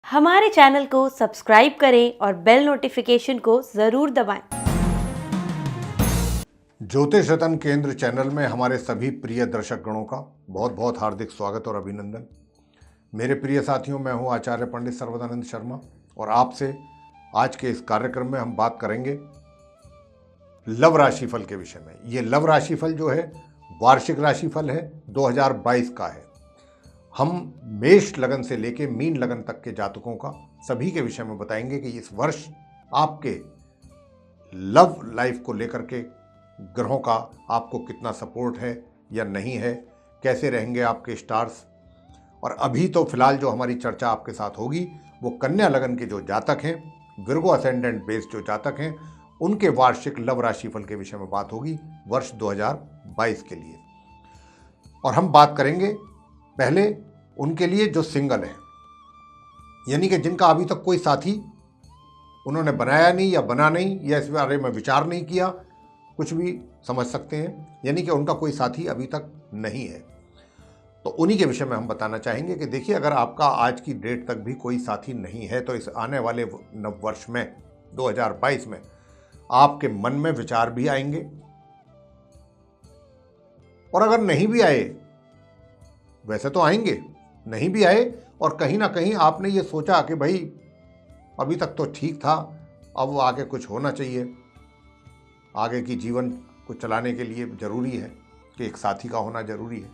हमारे चैनल को सब्सक्राइब करें और बेल नोटिफिकेशन को ज़रूर दबाएं। ज्योतिष रतन केंद्र चैनल में हमारे सभी प्रिय दर्शक गणों का बहुत बहुत हार्दिक स्वागत और अभिनंदन। मेरे प्रिय साथियों, मैं हूं आचार्य पंडित सर्वदानंद शर्मा और आपसे आज के इस कार्यक्रम में हम बात करेंगे लव राशिफल के विषय में। ये लव राशिफल जो है वार्षिक राशिफल है, 2022 का है। हम मेष लगन से लेके मीन लगन तक के जातकों का सभी के विषय में बताएंगे कि इस वर्ष आपके लव लाइफ को लेकर के ग्रहों का आपको कितना सपोर्ट है या नहीं है, कैसे रहेंगे आपके स्टार्स। और अभी तो फिलहाल जो हमारी चर्चा आपके साथ होगी वो कन्या लगन के जो जातक हैं, विर्गो असेंडेंट बेस्ड जो जातक हैं, उनके वार्षिक लव राशिफल के विषय में बात होगी वर्ष 2022 के लिए। और हम बात करेंगे पहले उनके लिए जो सिंगल हैं, यानी कि जिनका अभी तक कोई साथी उन्होंने बनाया नहीं या बना नहीं या इस बारे में विचार नहीं किया, कुछ भी समझ सकते हैं, यानी कि उनका कोई साथी अभी तक नहीं है। तो उन्हीं के विषय में हम बताना चाहेंगे कि देखिए, अगर आपका आज की डेट तक भी कोई साथी नहीं है तो इस आने वाले नव वर्ष में 2022 में आपके मन में विचार भी आएंगे, और अगर नहीं भी आए, वैसे तो आएंगे, नहीं भी आए और कहीं ना कहीं आपने ये सोचा कि भाई अभी तक तो ठीक था, अब आगे कुछ होना चाहिए, आगे की जीवन को चलाने के लिए ज़रूरी है कि एक साथी का होना ज़रूरी है।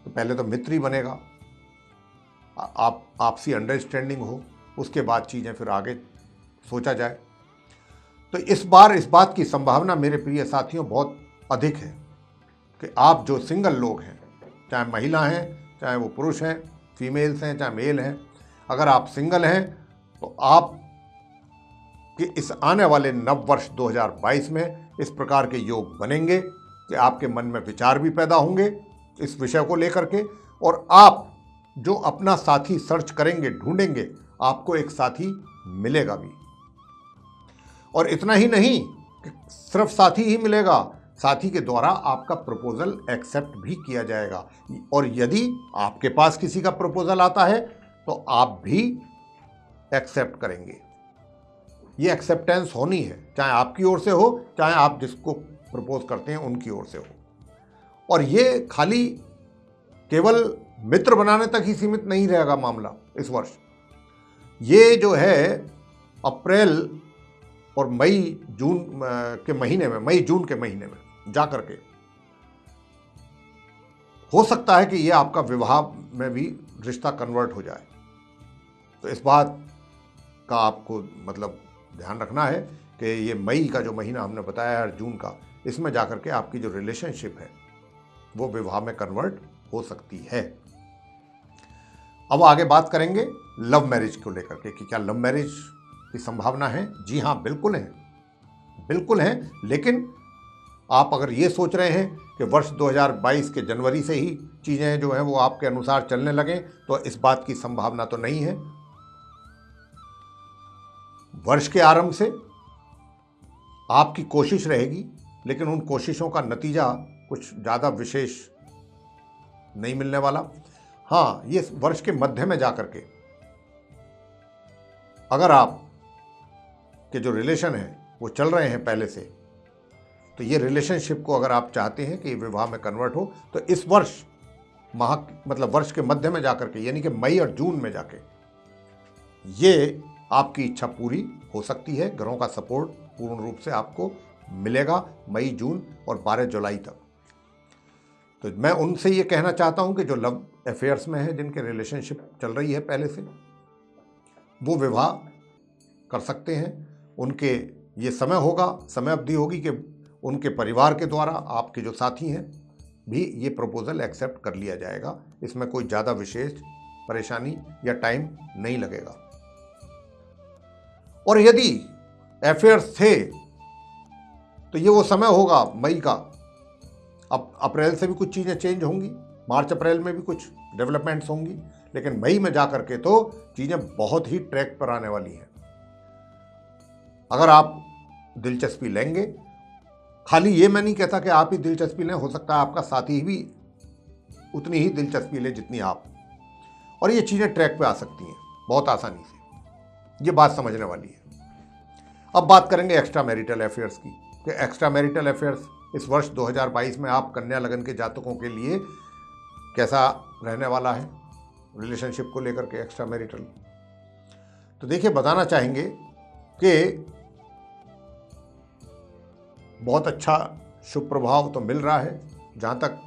तो पहले तो मित्र ही बनेगा, आप आपसी अंडरस्टैंडिंग हो, उसके बाद चीज़ें फिर आगे सोचा जाए। तो इस बार इस बात की संभावना मेरे प्रिय साथियों बहुत अधिक है कि आप जो सिंगल लोग हैं, चाहे महिला हैं, चाहे वो पुरुष हैं, फीमेल्स हैं, चाहे मेल हैं, अगर आप सिंगल हैं तो आप कि इस आने वाले नव वर्ष 2022 में इस प्रकार के योग बनेंगे कि आपके मन में विचार भी पैदा होंगे इस विषय को लेकर के, और आप जो अपना साथी सर्च करेंगे, ढूंढेंगे, आपको एक साथी मिलेगा भी। और इतना ही नहीं कि सिर्फ साथी ही मिलेगा, साथी के द्वारा आपका प्रपोजल एक्सेप्ट भी किया जाएगा। और यदि आपके पास किसी का प्रपोजल आता है तो आप भी एक्सेप्ट करेंगे। ये एक्सेप्टेंस होनी है, चाहे आपकी ओर से हो, चाहे आप जिसको प्रपोज करते हैं उनकी ओर से हो। और ये खाली केवल मित्र बनाने तक ही सीमित नहीं रहेगा मामला इस वर्ष। ये जो है अप्रैल और मई जून के महीने में, मई जून के महीने में जा करके हो सकता है कि ये आपका विवाह में भी रिश्ता कन्वर्ट हो जाए। तो इस बात का आपको मतलब ध्यान रखना है कि ये मई का जो महीना हमने बताया है, जून का, इसमें जाकर के आपकी जो रिलेशनशिप है वो विवाह में कन्वर्ट हो सकती है। अब आगे बात करेंगे लव मैरिज को लेकर के कि क्या लव मैरिज की संभावना है। जी हाँ, बिल्कुल है, बिल्कुल है। लेकिन आप अगर ये सोच रहे हैं कि वर्ष 2022 के जनवरी से ही चीज़ें जो हैं वो आपके अनुसार चलने लगें, तो इस बात की संभावना तो नहीं है। वर्ष के आरंभ से आपकी कोशिश रहेगी, लेकिन उन कोशिशों का नतीजा कुछ ज़्यादा विशेष नहीं मिलने वाला। हाँ, ये वर्ष के मध्य में जाकर के अगर आप के जो रिलेशन है वो चल रहे हैं पहले से, तो ये रिलेशनशिप को अगर आप चाहते हैं कि विवाह में कन्वर्ट हो, तो इस वर्ष मतलब वर्ष के मध्य में जाकर के, यानी कि मई और जून में जाके ये आपकी इच्छा पूरी हो सकती है। ग्रहों का सपोर्ट पूर्ण रूप से आपको मिलेगा मई, जून और 12 जुलाई तक। तो मैं उनसे ये कहना चाहता हूँ कि जो लव अफेयर्स में है, जिनके रिलेशनशिप चल रही है पहले से, वो विवाह कर सकते हैं। उनके ये समय होगा, समय अवधि होगी कि उनके परिवार के द्वारा आपके जो साथी हैं भी ये प्रपोजल एक्सेप्ट कर लिया जाएगा। इसमें कोई ज़्यादा विशेष परेशानी या टाइम नहीं लगेगा। और यदि अफेयर्स थे तो ये वो समय होगा मई का। अब अप्रैल से भी कुछ चीज़ें चेंज होंगी, मार्च अप्रैल में भी कुछ डेवलपमेंट्स होंगी, लेकिन मई में जा करके तो चीज़ें बहुत ही ट्रैक पर आने वाली हैं। अगर आप दिलचस्पी लेंगे, खाली ये मैं नहीं कहता कि आप ही दिलचस्पी लें, हो सकता है आपका साथी भी उतनी ही दिलचस्पी ले जितनी आप, और ये चीज़ें ट्रैक पे आ सकती हैं। बहुत आसानी से। ये बात समझने वाली है। अब बात करेंगे एक्स्ट्रा मैरिटल अफेयर्स की कि एक्स्ट्रा मैरिटल अफेयर्स इस वर्ष 2022 में आप कन्या लगन के जातकों के लिए कैसा रहने वाला है रिलेशनशिप को लेकर के एक्स्ट्रा मैरिटल। तो देखिए, बताना चाहेंगे कि बहुत अच्छा शुभ प्रभाव तो मिल रहा है जहाँ तक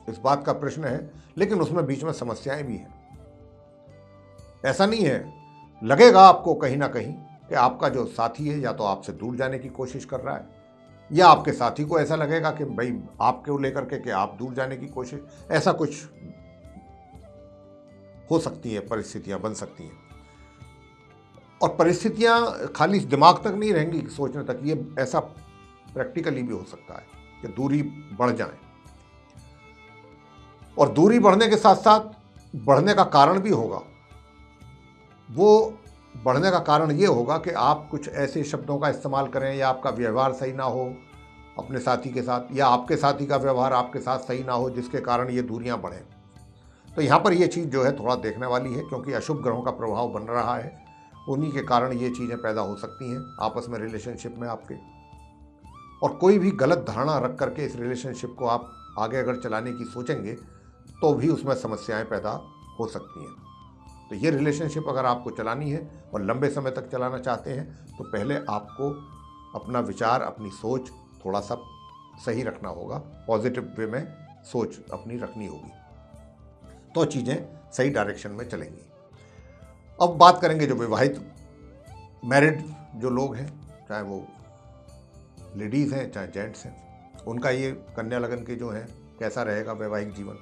इस बात का प्रश्न है, लेकिन उसमें बीच में समस्याएं भी हैं। ऐसा नहीं है, लगेगा आपको कहीं ना कहीं कि आपका जो साथी है या तो आपसे दूर जाने की कोशिश कर रहा है, या आपके साथी को ऐसा लगेगा कि भाई आपको लेकर के कि आप दूर जाने की कोशिश, ऐसा कुछ हो सकती है, परिस्थितियां बन सकती हैं। और परिस्थितियां खाली दिमाग तक नहीं रहेंगी सोचने तक, ये ऐसा प्रैक्टिकली भी हो सकता है कि दूरी बढ़ जाए। और दूरी बढ़ने के साथ साथ बढ़ने का कारण भी होगा। वो बढ़ने का कारण ये होगा कि आप कुछ ऐसे शब्दों का इस्तेमाल करें, या आपका व्यवहार सही ना हो अपने साथी के साथ, या आपके साथी का व्यवहार आपके साथ सही ना हो, जिसके कारण ये दूरियां बढ़ें। तो यहाँ पर ये चीज़ जो है थोड़ा देखने वाली है, क्योंकि अशुभ ग्रहों का प्रभाव बन रहा है। उन्हीं के कारण ये चीज़ें पैदा हो सकती हैं आपस में, रिलेशनशिप में आपके। और कोई भी गलत धारणा रख करके इस रिलेशनशिप को आप आगे अगर चलाने की सोचेंगे तो भी उसमें समस्याएं पैदा हो सकती हैं। तो ये रिलेशनशिप अगर आपको चलानी है और लंबे समय तक चलाना चाहते हैं, तो पहले आपको अपना विचार, अपनी सोच थोड़ा सा सही रखना होगा, पॉजिटिव वे में सोच अपनी रखनी होगी, तो चीज़ें सही डायरेक्शन में चलेंगी। अब बात करेंगे जो विवाहित मैरिड जो लोग हैं, चाहे वो लेडीज़ हैं चाहे जेंट्स हैं, उनका ये कन्या लगन के जो हैं कैसा रहेगा वैवाहिक जीवन,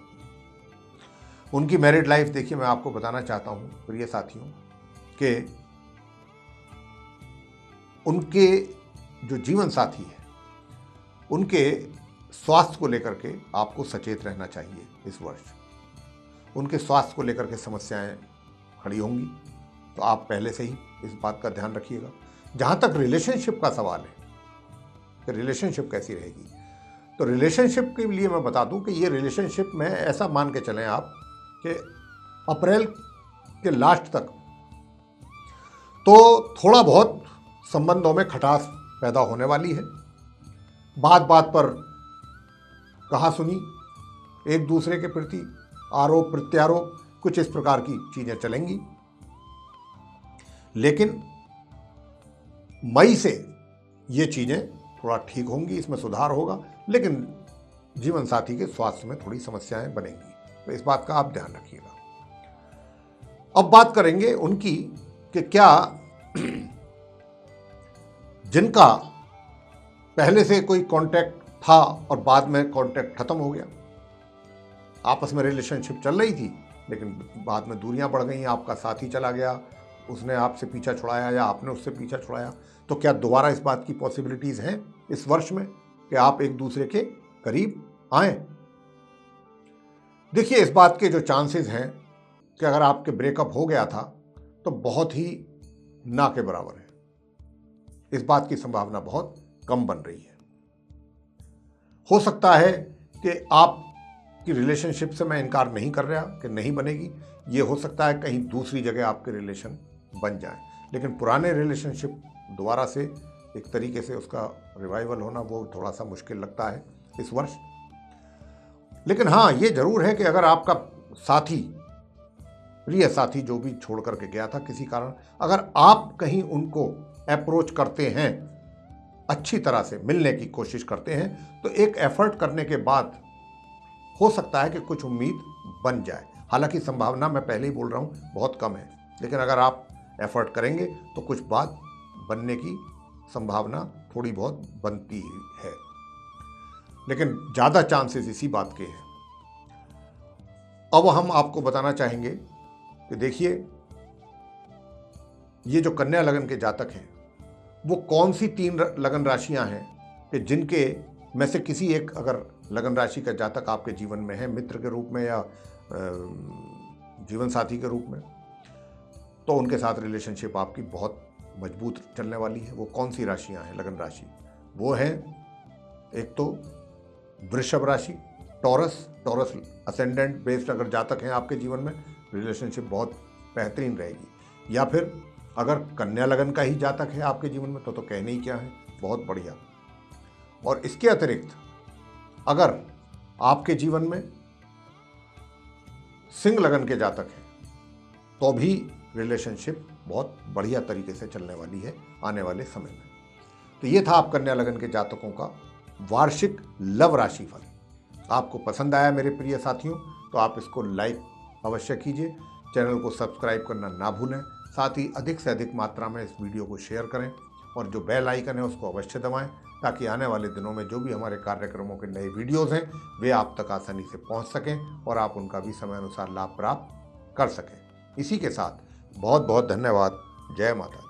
उनकी मैरिड लाइफ। देखिए, मैं आपको बताना चाहता हूँ प्रिय साथियों कि उनके जो जीवन साथी है उनके स्वास्थ्य को लेकर के आपको सचेत रहना चाहिए। इस वर्ष उनके स्वास्थ्य को लेकर के समस्याएं खड़ी होंगी, तो आप पहले से ही इस बात का ध्यान रखिएगा। जहाँ तक रिलेशनशिप का सवाल है कि रिलेशनशिप कैसी रहेगी, तो रिलेशनशिप के लिए मैं बता दूं कि ये रिलेशनशिप में ऐसा मान के चलें आप कि अप्रैल के लास्ट तक तो थोड़ा बहुत संबंधों में खटास पैदा होने वाली है। बात बात पर कहा सुनी, एक दूसरे के प्रति आरोप प्रत्यारोप, कुछ इस प्रकार की चीजें चलेंगी। लेकिन मई से ये चीजें थोड़ा ठीक होंगी, इसमें सुधार होगा, लेकिन जीवन साथी के स्वास्थ्य में थोड़ी समस्याएं बनेंगी, तो इस बात का आप ध्यान रखिएगा। अब बात करेंगे उनकी कि क्या जिनका पहले से कोई कांटेक्ट था और बाद में कांटेक्ट खत्म हो गया, आपस में रिलेशनशिप चल रही थी लेकिन बाद में दूरियां बढ़ गई, आपका साथी चला गया, उसने आपसे पीछा छुड़ाया या आपने उससे पीछा छुड़ाया, तो क्या दोबारा इस बात की पॉसिबिलिटीज़ हैं इस वर्ष में कि आप एक दूसरे के करीब आएं? देखिए, इस बात के जो चांसेस हैं कि अगर आपके ब्रेकअप हो गया था तो बहुत ही ना के बराबर है। इस बात की संभावना बहुत कम बन रही है। हो सकता है कि आपकी रिलेशनशिप से, मैं इनकार नहीं कर रहा कि नहीं बनेगी, ये हो सकता है कहीं दूसरी जगह आपके रिलेशन बन जाए, लेकिन पुराने रिलेशनशिप दोबारा से एक तरीके से उसका रिवाइवल होना वो थोड़ा सा मुश्किल लगता है इस वर्ष। लेकिन हाँ, ये जरूर है कि अगर आपका साथी, प्रिय साथी जो भी छोड़ करके गया था किसी कारण, अगर आप कहीं उनको अप्रोच करते हैं, अच्छी तरह से मिलने की कोशिश करते हैं, तो एक एफर्ट करने के बाद हो सकता है कि कुछ उम्मीद बन जाए। हालांकि संभावना, मैं पहले ही बोल रहा हूँ, बहुत कम है, लेकिन अगर आप एफर्ट करेंगे तो कुछ बात बनने की संभावना थोड़ी बहुत बनती है, लेकिन ज़्यादा चांसेस इसी बात के हैं। अब हम आपको बताना चाहेंगे कि देखिए, ये जो कन्या लगन के जातक हैं वो कौन सी 3 लगन राशियां हैं कि जिनके में से किसी एक अगर लगन राशि का जातक आपके जीवन में है, मित्र के रूप में या जीवन साथी के रूप में, तो उनके साथ रिलेशनशिप आपकी बहुत मजबूत चलने वाली है। वो कौन सी राशियां हैं लगन राशि? वो है एक तो वृषभ राशि, टॉरस असेंडेंट बेस्ड अगर जातक हैं आपके जीवन में, रिलेशनशिप बहुत बेहतरीन रहेगी। या फिर अगर कन्या लगन का ही जातक है आपके जीवन में तो कहने ही क्या है, बहुत बढ़िया। और इसके अतिरिक्त अगर आपके जीवन में सिंह लगन के जातक हैं तो भी रिलेशनशिप बहुत बढ़िया तरीके से चलने वाली है आने वाले समय में। तो ये था आप कन्या लगन के जातकों का वार्षिक लव राशि फल। आपको पसंद आया मेरे प्रिय साथियों तो आप इसको लाइक अवश्य कीजिए, चैनल को सब्सक्राइब करना ना भूलें, साथ ही अधिक से अधिक मात्रा में इस वीडियो को शेयर करें और जो बेल आइकन है उसको अवश्य दबाएं ताकि आने वाले दिनों में जो भी हमारे कार्यक्रमों के नए वीडियोज़ हैं वे आप तक आसानी से पहुंच सकें और आप उनका भी समय अनुसार लाभ प्राप्त कर सकें। इसी के साथ बहुत बहुत धन्यवाद। जय माता दी।